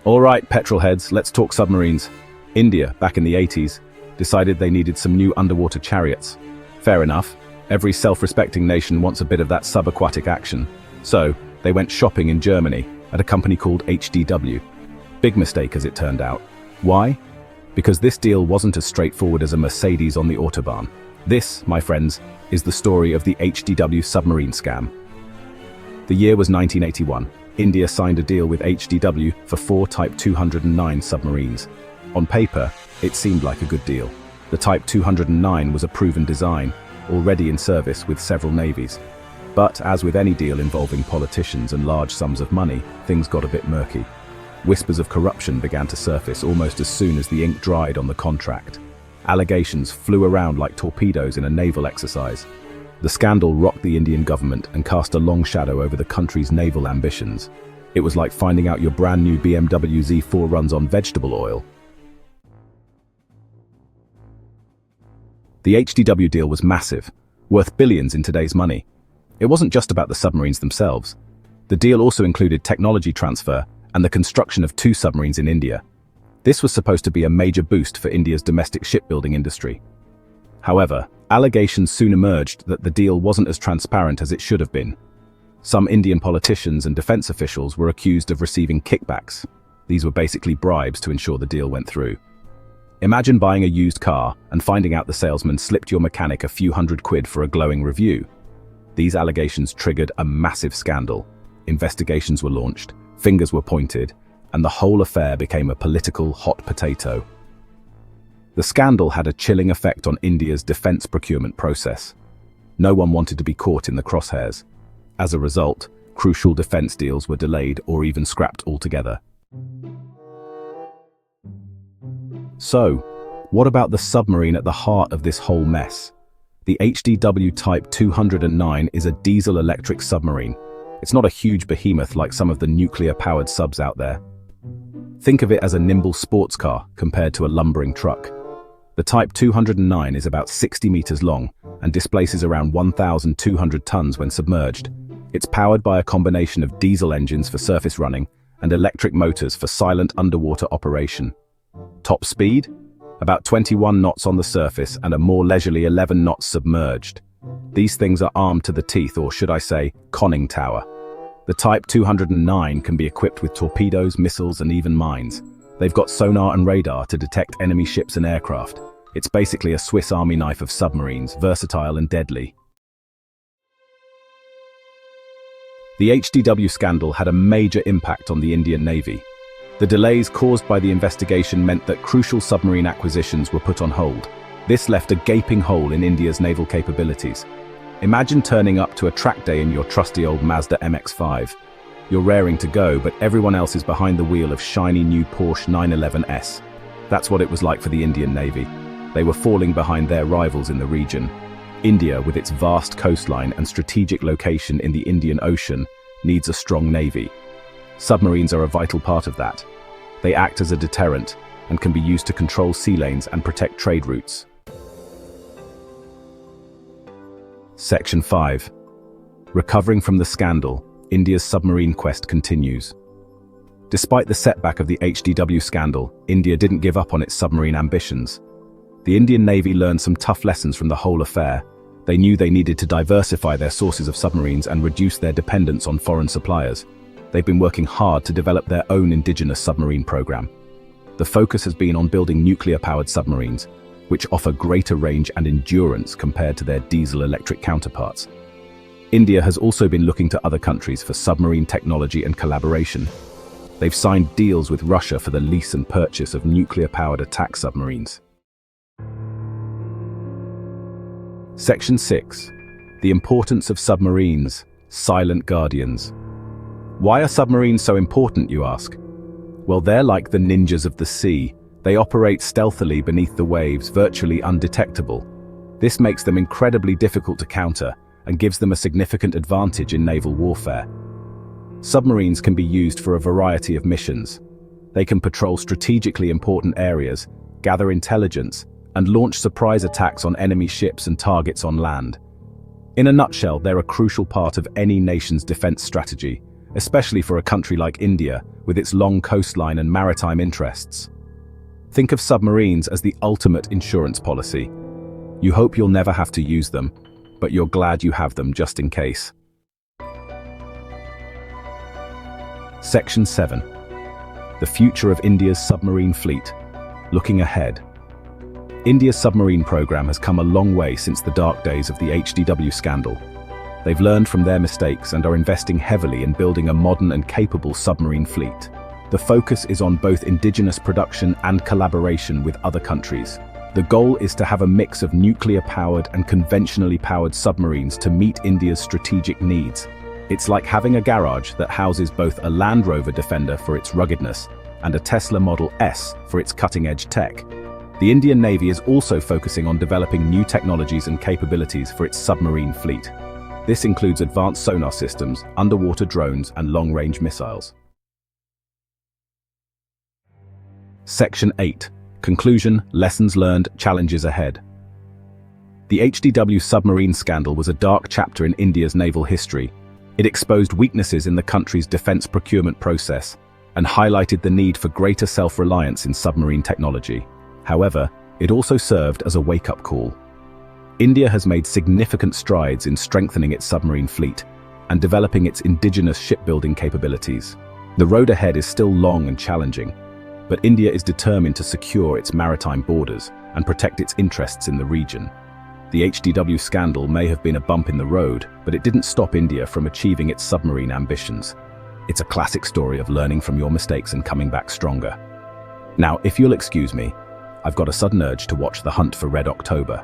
All right, petrol heads, let's talk submarines. India, back in the 80s, decided they needed some new underwater chariots. Fair enough, every self-respecting nation wants a bit of that subaquatic action. So, they went shopping in Germany at a company called HDW. Big mistake, as it turned out. Why? Because this deal wasn't as straightforward as a Mercedes on the Autobahn. This, my friends, is the story of the HDW submarine scam. The year was 1981. India signed a deal with HDW for 4 Type 209 submarines. On paper, it seemed like a good deal. The Type 209 was a proven design, already in service with several navies. But as with any deal involving politicians and large sums of money, things got a bit murky. Whispers of corruption began to surface almost as soon as the ink dried on the contract. Allegations flew around like torpedoes in a naval exercise. The scandal rocked the Indian government and cast a long shadow over the country's naval ambitions. It was like finding out your brand new BMW Z4 runs on vegetable oil. The HDW deal was massive, worth billions in today's money. It wasn't just about the submarines themselves. The deal also included technology transfer and the construction of 2 submarines in India. This was supposed to be a major boost for India's domestic shipbuilding industry. However, allegations soon emerged that the deal wasn't as transparent as it should have been. Some Indian politicians and defense officials were accused of receiving kickbacks. These were basically bribes to ensure the deal went through. Imagine buying a used car and finding out the salesman slipped your mechanic a few £100 for a glowing review. These allegations triggered a massive scandal. Investigations were launched, fingers were pointed, and the whole affair became a political hot potato. The scandal had a chilling effect on India's defense procurement process. No one wanted to be caught in the crosshairs. As a result, crucial defense deals were delayed or even scrapped altogether. So, what about the submarine at the heart of this whole mess? The HDW Type 209 is a diesel-electric submarine. It's not a huge behemoth like some of the nuclear-powered subs out there. Think of it as a nimble sports car compared to a lumbering truck. The Type 209 is about 60 meters long and displaces around 1,200 tons when submerged. It's powered by a combination of diesel engines for surface running and electric motors for silent underwater operation. Top speed? About 21 knots on the surface and a more leisurely 11 knots submerged. These things are armed to the teeth, or should I say, conning tower. The Type 209 can be equipped with torpedoes, missiles, and even mines. They've got sonar and radar to detect enemy ships and aircraft. It's basically a Swiss Army knife of submarines, versatile and deadly. The HDW scandal had a major impact on the Indian Navy. The delays caused by the investigation meant that crucial submarine acquisitions were put on hold. This left a gaping hole in India's naval capabilities. Imagine turning up to a track day in your trusty old Mazda MX-5. You're raring to go, but everyone else is behind the wheel of shiny new Porsche 911S. That's what it was like for the Indian Navy. They were falling behind their rivals in the region. India, with its vast coastline and strategic location in the Indian Ocean, needs a strong navy. Submarines are a vital part of that. They act as a deterrent and can be used to control sea lanes and protect trade routes. Section 5. Recovering from the scandal, India's submarine quest continues. Despite the setback of the HDW scandal, India didn't give up on its submarine ambitions. The Indian Navy learned some tough lessons from the whole affair. They knew they needed to diversify their sources of submarines and reduce their dependence on foreign suppliers. They've been working hard to develop their own indigenous submarine program. The focus has been on building nuclear-powered submarines, which offer greater range and endurance compared to their diesel-electric counterparts. India has also been looking to other countries for submarine technology and collaboration. They've signed deals with Russia for the lease and purchase of nuclear-powered attack submarines. Section 6. The importance of submarines, silent guardians. Why are submarines so important, you ask? Well, they're like the ninjas of the sea. They operate stealthily beneath the waves, virtually undetectable. This makes them incredibly difficult to counter and gives them a significant advantage in naval warfare. Submarines can be used for a variety of missions. They can patrol strategically important areas, gather intelligence, and launch surprise attacks on enemy ships and targets on land. In a nutshell, they're a crucial part of any nation's defense strategy, especially for a country like India, with its long coastline and maritime interests. Think of submarines as the ultimate insurance policy. You hope you'll never have to use them, but you're glad you have them just in case. Section 7. The future of India's submarine fleet. Looking ahead. India's submarine program has come a long way since the dark days of the HDW scandal. They've learned from their mistakes and are investing heavily in building a modern and capable submarine fleet. The focus is on both indigenous production and collaboration with other countries. The goal is to have a mix of nuclear-powered and conventionally powered submarines to meet India's strategic needs. It's like having a garage that houses both a Land Rover Defender for its ruggedness and a Tesla Model S for its cutting-edge tech. The Indian Navy is also focusing on developing new technologies and capabilities for its submarine fleet. This includes advanced sonar systems, underwater drones, and long-range missiles. Section 8. Conclusion, lessons learned, challenges ahead. The HDW submarine scandal was a dark chapter in India's naval history. It exposed weaknesses in the country's defense procurement process and highlighted the need for greater self-reliance in submarine technology. However, it also served as a wake-up call. India has made significant strides in strengthening its submarine fleet and developing its indigenous shipbuilding capabilities. The road ahead is still long and challenging, but India is determined to secure its maritime borders and protect its interests in the region. The HDW scandal may have been a bump in the road, but it didn't stop India from achieving its submarine ambitions. It's a classic story of learning from your mistakes and coming back stronger. Now, if you'll excuse me, I've got a sudden urge to watch The Hunt for Red October.